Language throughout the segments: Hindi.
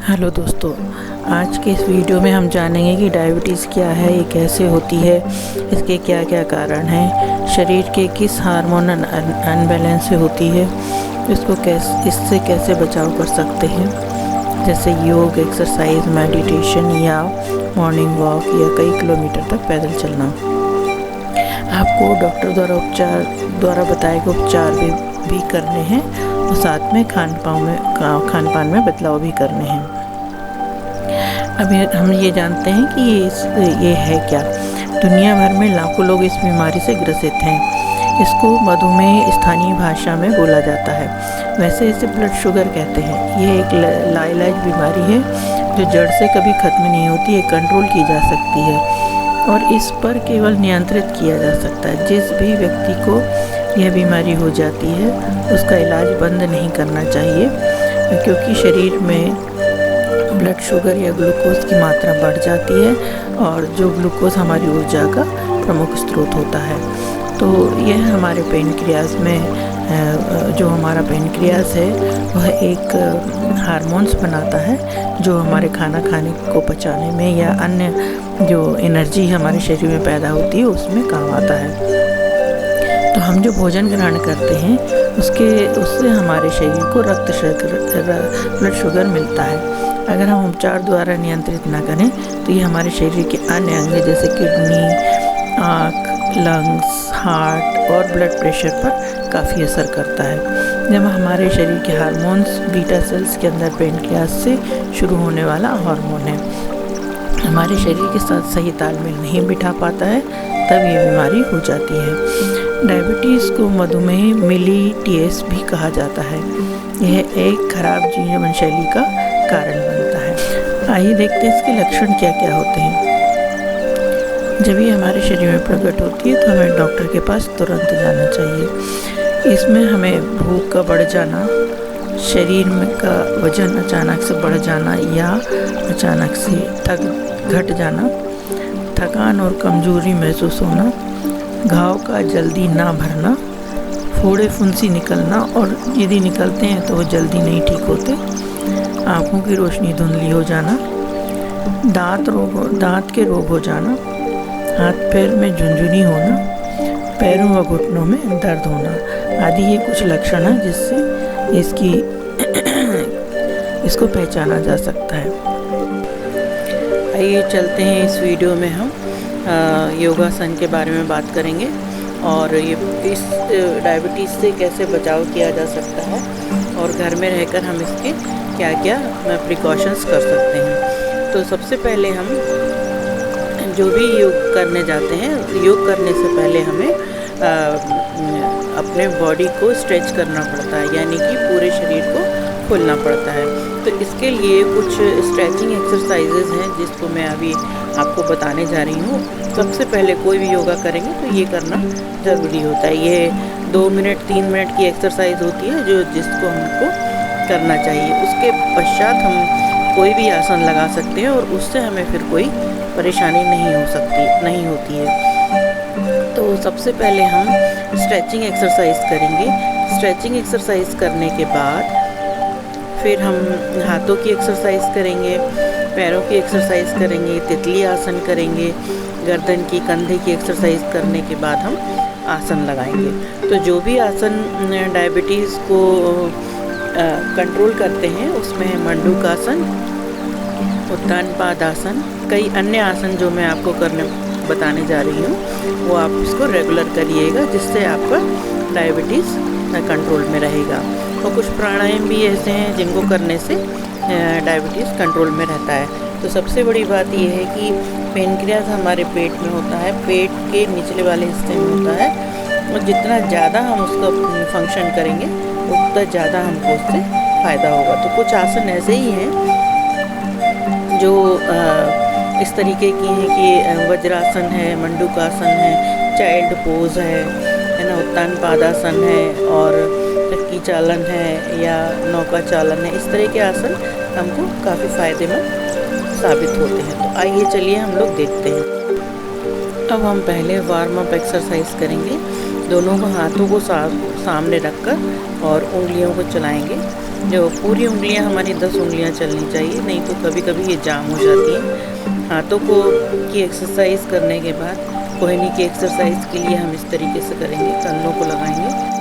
हेलो दोस्तों, आज के इस वीडियो में हम जानेंगे कि डायबिटीज़ क्या है, ये कैसे होती है, इसके क्या क्या कारण हैं, शरीर के किस हार्मोन अनबैलेंस से होती है, इससे कैसे बचाव कर सकते हैं, जैसे योग, एक्सरसाइज, मेडिटेशन या मॉर्निंग वॉक या कई किलोमीटर तक पैदल चलना। आपको डॉक्टर द्वारा बताए गए उपचार भी करने हैं और साथ में खान पान में बदलाव भी करने हैं। अभी हम ये जानते हैं कि ये है क्या। दुनिया भर में लाखों लोग इस बीमारी से ग्रसित हैं। इसको मधुमेह स्थानीय भाषा में बोला जाता है। वैसे इसे ब्लड शुगर कहते हैं। ये एक लाइलाज बीमारी है जो जड़ से कभी ख़त्म नहीं होती है, कंट्रोल की जा सकती है और इस पर केवल नियंत्रित किया जा सकता है। जिस भी व्यक्ति को यह बीमारी हो जाती है उसका इलाज बंद नहीं करना चाहिए, क्योंकि शरीर में ब्लड शुगर या ग्लूकोज की मात्रा बढ़ जाती है और जो ग्लूकोज हमारी ऊर्जा का प्रमुख स्रोत होता है। तो यह हमारे पेनक्रियास में जो हमारा पेनक्रियास है वह एक हार्मोन्स बनाता है जो हमारे खाना खाने को पचाने में या अन्य जो एनर्जी हमारे शरीर में पैदा होती है उसमें काम आता है। तो हम जो भोजन ग्रहण करते हैं उससे हमारे शरीर को ब्लड शुगर मिलता है। अगर हम उपचार द्वारा नियंत्रित ना करें तो ये हमारे शरीर के अन्य अंग जैसे किडनी, आँख, लंग्स, हार्ट और ब्लड प्रेशर पर काफ़ी असर करता है। जब हमारे शरीर के हार्मोन्स बीटा सेल्स के अंदर पेनक्रियास से शुरू होने वाला हार्मोन है, हमारे शरीर के साथ सही तालमेल नहीं बिठा पाता है, तब ये बीमारी हो जाती है। डायबिटीज़ को मधुमेह मिलिटियस भी कहा जाता है। यह एक खराब जीवन शैली का कारण बनता है। आइए देखते हैं इसके लक्षण क्या क्या होते हैं। जब ये हमारे शरीर में प्रकट होती है तो हमें डॉक्टर के पास तुरंत जाना चाहिए। इसमें हमें भूख का बढ़ जाना, शरीर में का वजन अचानक से बढ़ जाना या अचानक से घट जाना, थकान और कमजोरी महसूस होना, घाव का जल्दी ना भरना, फोड़े फुंसी निकलना और यदि निकलते हैं तो वो जल्दी नहीं ठीक होते, आँखों की रोशनी धुंधली हो जाना, दांत के रोग हो जाना, हाथ पैर में झुनझुनी होना, पैरों व घुटनों में दर्द होना आदि ये कुछ लक्षण हैं जिससे इसको पहचाना जा सकता है। आइए चलते हैं इस वीडियो में हम योगासन के बारे में बात करेंगे और इस डायबिटीज़ से कैसे बचाव किया जा सकता है और घर में रहकर हम इसके क्या क्या प्रिकॉशंस कर सकते हैं। तो सबसे पहले हम जो भी योग करने जाते हैं, योग करने से पहले हमें अपने बॉडी को स्ट्रेच करना पड़ता है, यानी कि पूरे शरीर को खोलना पड़ता है। तो इसके लिए कुछ स्ट्रेचिंग एक्सरसाइजेज हैं जिसको मैं अभी आपको बताने जा रही हूँ। सबसे पहले कोई भी योगा करेंगे तो ये करना ज़रूरी होता है। ये 2 मिनट 3 मिनट की एक्सरसाइज होती है जिसको हमको करना चाहिए। उसके पश्चात हम कोई भी आसन लगा सकते हैं और उससे हमें फिर कोई परेशानी नहीं होती है। तो सबसे पहले हम स्ट्रेचिंग एक्सरसाइज करेंगे। स्ट्रेचिंग एक्सरसाइज करने के बाद फिर हम हाथों की एक्सरसाइज करेंगे, पैरों की एक्सरसाइज करेंगे, तितली आसन करेंगे, गर्दन की, कंधे की एक्सरसाइज करने के बाद हम आसन लगाएंगे। तो जो भी आसन डायबिटीज़ को कंट्रोल करते हैं उसमें मंडूकासन, उत्तान पादासन, कई अन्य आसन जो मैं आपको बताने जा रही हूँ वो आप इसको रेगुलर करिएगा, जिससे आपका डायबिटीज़ कंट्रोल में रहेगा। और कुछ प्राणायाम भी ऐसे हैं जिनको करने से डायबिटीज़ कंट्रोल में रहता है। तो सबसे बड़ी बात यह है कि पेनक्रियास हमारे पेट में होता है, पेट के निचले वाले हिस्से में होता है, और जितना ज़्यादा हम उसका फंक्शन करेंगे उतना ज़्यादा हमको उससे फ़ायदा होगा। तो कुछ आसन ऐसे ही हैं जो इस तरीके की हैं कि वज्रासन है, मंडूकासन है, चाइल्ड पोज है ना, उत्तान पादासन है और चक्की चालन है या नौका चालन है। इस तरह के आसन हमको काफ़ी फ़ायदेमंद साबित होते हैं। तो आइए चलिए हम लोग देखते हैं। अब हम पहले वार्म अप एक्सरसाइज करेंगे। दोनों को हाथों को सामने रखकर और उंगलियों को चलाएंगे जो पूरी उंगलियां हमारी 10 उंगलियां चलनी चाहिए, नहीं तो कभी कभी ये जाम हो जाती है। हाथों को की एक्सरसाइज करने के बाद कोहनी की एक्सरसाइज के लिए हम इस तरीके से करेंगे, कंधों को लगाएंगे।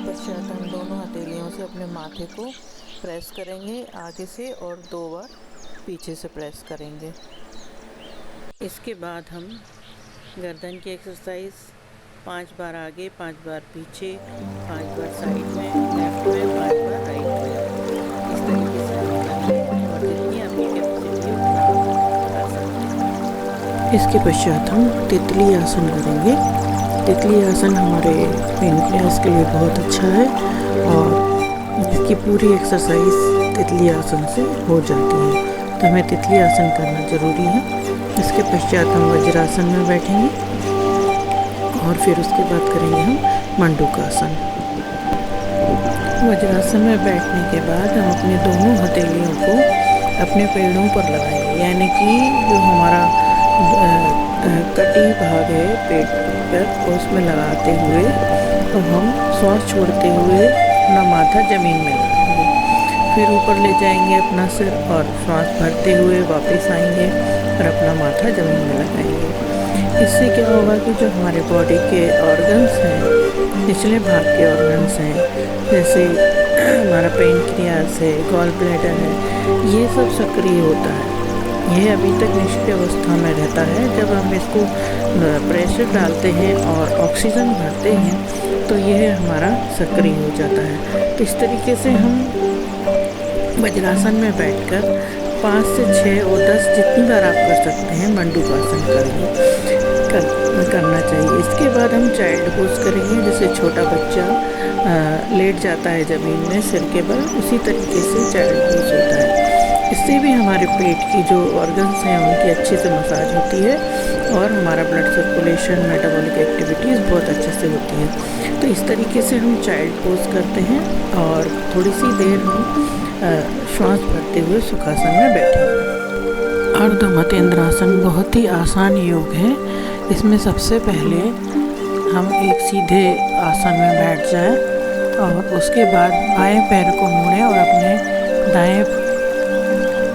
पश्चात हम दोनों हथेलियों से अपने माथे को प्रेस करेंगे आगे से और 2 बार पीछे से प्रेस करेंगे। इसके बाद हम गर्दन की एक्सरसाइज 5 बार आगे, 5 बार पीछे, 5 बार साइड में, लेफ्ट में, 5 बार राइट में, इस तरीके से हम करेंगे और जितनी आपकी कैपेसिटी उतना कर सकते हैं। इसके पश्चात हम तितली आसन करेंगे। तितली आसन हमारे पेनक्रियास के लिए बहुत अच्छा है और इसकी पूरी एक्सरसाइज तितली आसन से हो जाती है, तो हमें तितली आसन करना ज़रूरी है। इसके पश्चात हम वज्रासन में बैठेंगे और फिर उसके बाद करेंगे हम मंडूकासन। वज्रासन में बैठने के बाद हम अपने दोनों हथेलियों को अपने पैरों पर लगाएंगे, यानी कि जो हमारा कटी भाग है पेट पर उसमें लगाते हुए तो हम श्वास छोड़ते हुए अपना माथा ज़मीन में लगाएंगे, फिर ऊपर ले जाएंगे अपना सिर और श्वास भरते हुए वापस आएंगे और अपना माथा ज़मीन में लगाएंगे। इससे क्या होगा कि जो हमारे बॉडी के ऑर्गन्स हैं, निचले भाग के ऑर्गन्स हैं, जैसे हमारा पेनक्रियास है, गॉल ब्लैडर है, ये सब सक्रिय होता है। यह अभी तक निष्क्रिय अवस्था में रहता है। जब हम इसको प्रेशर डालते हैं और ऑक्सीजन भरते हैं तो यह हमारा सक्रिय हो जाता है। तो इस तरीके से हम वज्रासन में बैठकर 5 से 6 और 10 जितनी बार आप कर सकते हैं मंडूकासन करना चाहिए। इसके बाद हम चाइल्ड पोज करेंगे, जैसे छोटा बच्चा लेट जाता है ज़मीन में सिर के बल, उसी तरीके से चाइल्ड पोज होता है। इससे भी हमारे पेट की जो ऑर्गन्स हैं उनकी अच्छे से मसाज होती है और हमारा ब्लड सर्कुलेशन, मेटाबॉलिक एक्टिविटीज़ बहुत अच्छे से होती है। तो इस तरीके से हम चाइल्ड पोज करते हैं और थोड़ी सी देर हम श्वास भरते हुए सुखासन में बैठेंगे। अर्ध मतेंद्रासन बहुत ही आसान योग है। इसमें सबसे पहले हम एक सीधे आसन में बैठ जाएं और उसके बाद बाएं पैर को मोड़ें और अपने दाएं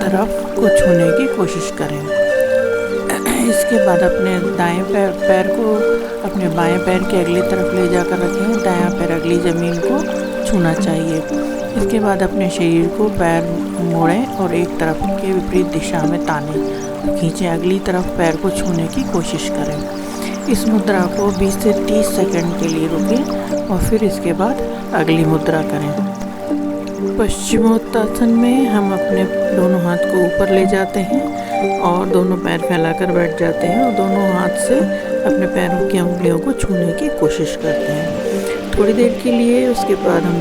तरफ को छूने की कोशिश करें। इसके बाद अपने दाएं पैर को अपने बाएं पैर के अगली तरफ ले जाकर रखें, दायां पैर अगली ज़मीन को छूना चाहिए। इसके बाद अपने शरीर को पैर मोड़ें और एक तरफ के विपरीत दिशा में तानें, खींचें, अगली तरफ पैर को छूने की कोशिश करें। इस मुद्रा को 20 से 30 सेकंड के लिए रुकें और फिर इसके बाद अगली मुद्रा करें। पश्चिमोत्तासन में हम अपने दोनों हाथ को ऊपर ले जाते हैं और दोनों पैर फैलाकर बैठ जाते हैं और दोनों हाथ से अपने पैरों की उंगलियों को छूने की कोशिश करते हैं थोड़ी देर के लिए। उसके बाद हम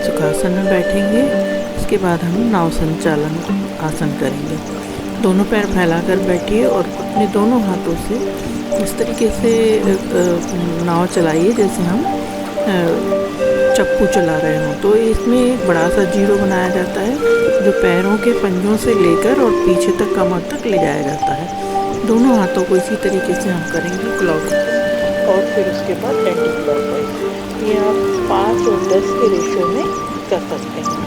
सुखासन में बैठेंगे। इसके बाद हम नाव संचालन आसन करेंगे। दोनों पैर फैलाकर बैठिए और अपने दोनों हाथों से इस तरीके से नाव चलाइए जैसे हम चप्पू चला रहे हों। तो इसमें एक बड़ा सा जीरो बनाया जाता है जो पैरों के पंजों से लेकर और पीछे तक कमर तक ले जाया जाता है। दोनों हाथों को इसी तरीके से हम करेंगे क्लॉक और फिर उसके बाद एंटी क्लॉकवाइज। ये आप 5 और 10 के रेशो में कर सकते हैं।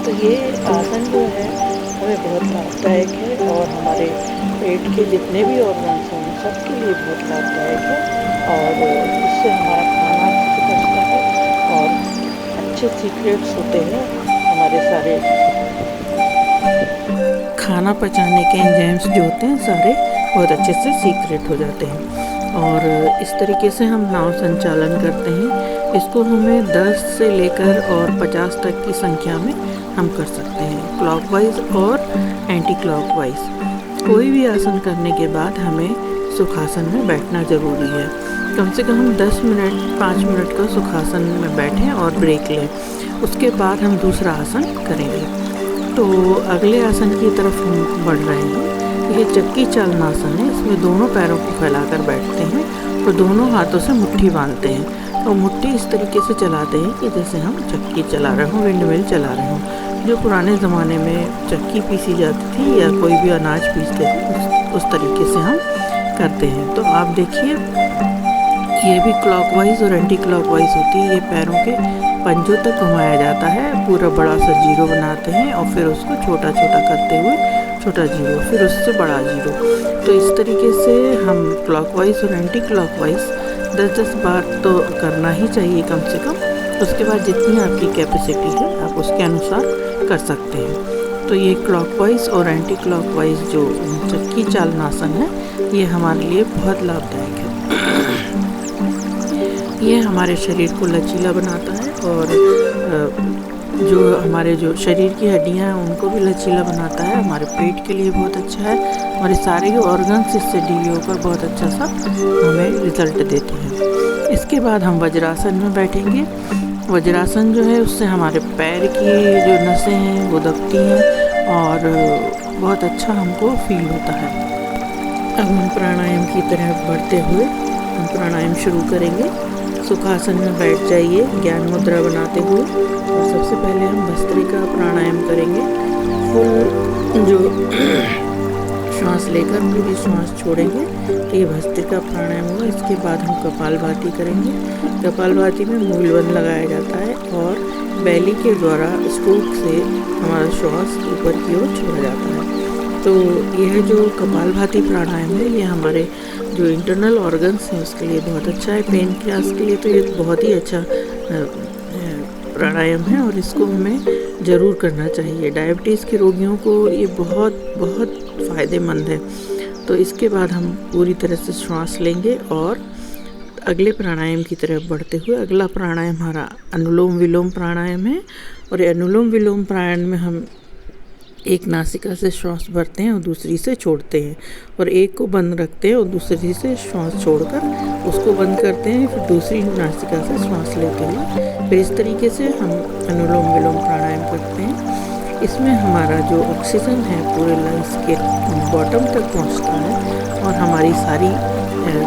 तो ये आसन जो है हमें बहुत लाभदायक है और हमारे पेट के जितने भी ऑर्गन्स हैं सबके लिए बहुत लाभदायक है और इससे हमारा खाना अच्छे से पचता है और अच्छा अच्छे सीक्रेट्स होते हैं हमारे सारे खाना पचाने के एंजाइम्स जो होते हैं सारे बहुत अच्छे से सीक्रेट हो जाते हैं। और इस तरीके से हम नाव संचालन करते हैं। इसको हमें 10 से लेकर और 50 तक की संख्या में हम कर सकते हैं, क्लॉकवाइज और एंटी क्लॉकवाइज। कोई भी आसन करने के बाद हमें सुखासन में बैठना ज़रूरी है। कम से कम हम 10 मिनट 5 मिनट का सुखासन में बैठें और ब्रेक लें। उसके बाद हम दूसरा आसन करेंगे। तो अगले आसन की तरफ हम बढ़ रहे हैं। ये चक्की चालनासन है। इसमें दोनों पैरों को फैलाकर बैठते हैं और दोनों हाथों से मुट्ठी बांधते हैं और मुट्ठी इस तरीके से चलाते हैं कि जैसे हम चक्की चला रहे हों, विंड मिल चला रहे हों। जो पुराने ज़माने में चक्की पीसी जाती थी या कोई भी अनाज पीसते थे उस तरीके से हम करते हैं। तो आप देखिए, ये भी क्लॉकवाइज और एंटी क्लॉकवाइज होती है। ये पैरों के पंजों तक घुमाया जाता है, पूरा बड़ा सा जीरो बनाते हैं और फिर उसको छोटा छोटा करते हुए छोटा जीरो, फिर उससे बड़ा जीरो। तो इस तरीके से हम क्लॉकवाइज और एंटी क्लॉकवाइज 10-10 बार तो करना ही चाहिए कम से कम। उसके बाद जितनी आपकी कैपेसिटी है आप उसके अनुसार कर सकते हैं। तो ये क्लॉकवाइज और एंटी क्लॉकवाइज जो चक्की चालनासन है ये हमारे लिए बहुत लाभदायक है। ये हमारे शरीर को लचीला बनाता है और जो हमारे जो शरीर की हड्डियां हैं उनको भी लचीला बनाता है। हमारे पेट के लिए बहुत अच्छा है। हमारे सारे ऑर्गन्स इससे डील होकर बहुत अच्छा सा हमें रिजल्ट देते हैं। इसके बाद हम वज्रासन में बैठेंगे। वज्रासन जो है उससे हमारे पैर की जो नसें हैं वो दबती हैं और बहुत अच्छा हमको फील होता है। अब हम प्राणायाम की तरह बढ़ते हुए हम प्राणायाम शुरू करेंगे। सुखासन में बैठ जाइए ज्ञान मुद्रा बनाते हुए और सबसे पहले हम भस्त्रिका प्राणायाम करेंगे। फुल जो श्वास लेकर पूरी श्वास छोड़ेंगे तो ये भस्त्रिका प्राणायाम होगा। इसके बाद हम कपालभाति करेंगे। कपालभाति में मूलबंध लगाया जाता है और बैली के द्वारा स्ट्रोक से हमारा श्वास ऊपर की ओर छोड़ा जाता है। तो यह जो कपालभाति प्राणायाम है ये हमारे जो इंटरनल ऑर्गन्स हैं उसके लिए बहुत अच्छा है। पेन क्लास के लिए तो ये बहुत ही अच्छा प्राणायाम है और इसको हमें ज़रूर करना चाहिए। डायबिटीज़ के रोगियों को ये बहुत बहुत फ़ायदेमंद है। तो इसके बाद हम पूरी तरह से श्वास लेंगे और अगले प्राणायाम की तरफ बढ़ते हुए अगला प्राणायाम हमारा अनुलोम विलोम प्राणायाम है। और ये अनुलोम विलोम प्राणायाम में हम एक नासिका से श्वास भरते हैं और दूसरी से छोड़ते हैं और एक को बंद रखते हैं और दूसरी से श्वास छोड़कर उसको बंद करते हैं, फिर दूसरी नासिका से श्वास लेते हैं। फिर इस तरीके से हम अनुलोम विलोम प्राणायाम करते हैं। इसमें हमारा जो ऑक्सीजन है पूरे लंग्स के बॉटम तक पहुंचता है और हमारी सारी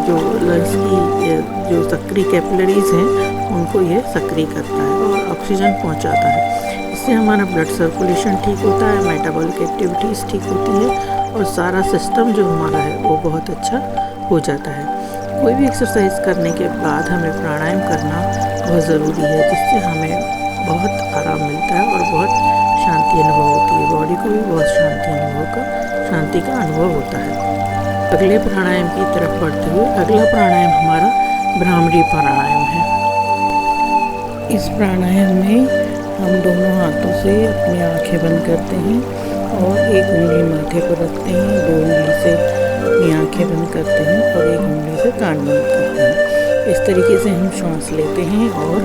जो लंग्स की जो सक्रिय कैपिलरीज हैं उनको ये सक्रिय करता है और ऑक्सीजन पहुंचाता है। इससे हमारा ब्लड सर्कुलेशन ठीक होता है, मेटाबॉलिक एक्टिविटीज़ ठीक होती है और सारा सिस्टम जो हमारा है वो बहुत अच्छा हो जाता है। कोई भी एक्सरसाइज करने के बाद हमें प्राणायाम करना बहुत ज़रूरी है, जिससे हमें बहुत आराम मिलता है और बहुत शांति अनुभव होती है। बॉडी को भी बहुत शांति का अनुभव होता है। अगले प्राणायाम की तरफ बढ़ते हुए अगला प्राणायाम हमारा भ्रामरी प्राणायाम है। इस प्राणायाम में हम दोनों हाथों से अपनी आंखें बंद करते हैं और एक उंगली माथे पर रखते हैं, 2 उंगली से अपनी आंखें बंद करते हैं और एक उंगली से कान बंद करते हैं। इस तरीके से हम श्वास लेते हैं और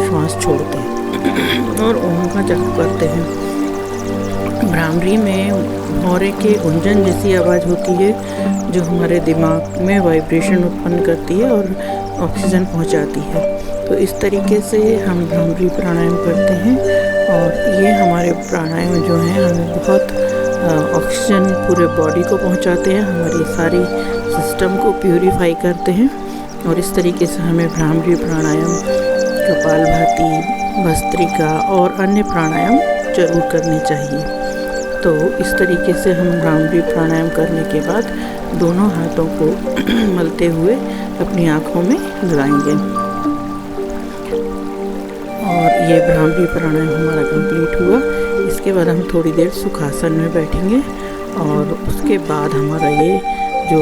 श्वास छोड़ते हैं और ओम का जप करते हैं। भ्रामरी में भौरे के गुंजन जैसी आवाज़ होती है जो हमारे दिमाग में वाइब्रेशन उत्पन्न करती है और ऑक्सीजन पहुंचाती है। तो इस तरीके से हम भ्रामरी प्राणायाम करते हैं और ये हमारे प्राणायाम जो हैं हमें बहुत ऑक्सीजन पूरे बॉडी को पहुंचाते हैं, हमारी सारी सिस्टम को प्यूरिफाई करते हैं। और इस तरीके से हमें भ्रामरी प्राणायाम, कपालभाति, भस्त्रिका और अन्य प्राणायाम जरूर करने चाहिए। तो इस तरीके से हम भ्रामरी प्राणायाम करने के बाद दोनों हाथों को मलते हुए अपनी आँखों में लगाएंगे और ये भ्रामरी प्राणायाम हमारा कंप्लीट हुआ। इसके बाद हम थोड़ी देर सुखासन में बैठेंगे और उसके बाद हमारा ये जो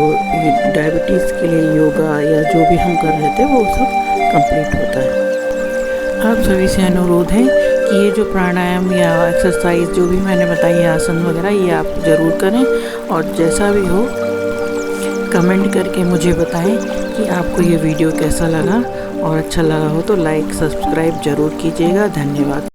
डायबिटीज़ के लिए योगा या जो भी हम कर रहे थे वो सब कंप्लीट होता है। आप सभी से अनुरोध है कि ये जो प्राणायाम या एक्सरसाइज जो भी मैंने बताई, आसन वगैरह, ये आप ज़रूर करें। और जैसा भी हो कमेंट करके मुझे बताएं कि आपको ये वीडियो कैसा लगा, और अच्छा लगा हो तो लाइक सब्सक्राइब ज़रूर कीजिएगा। धन्यवाद।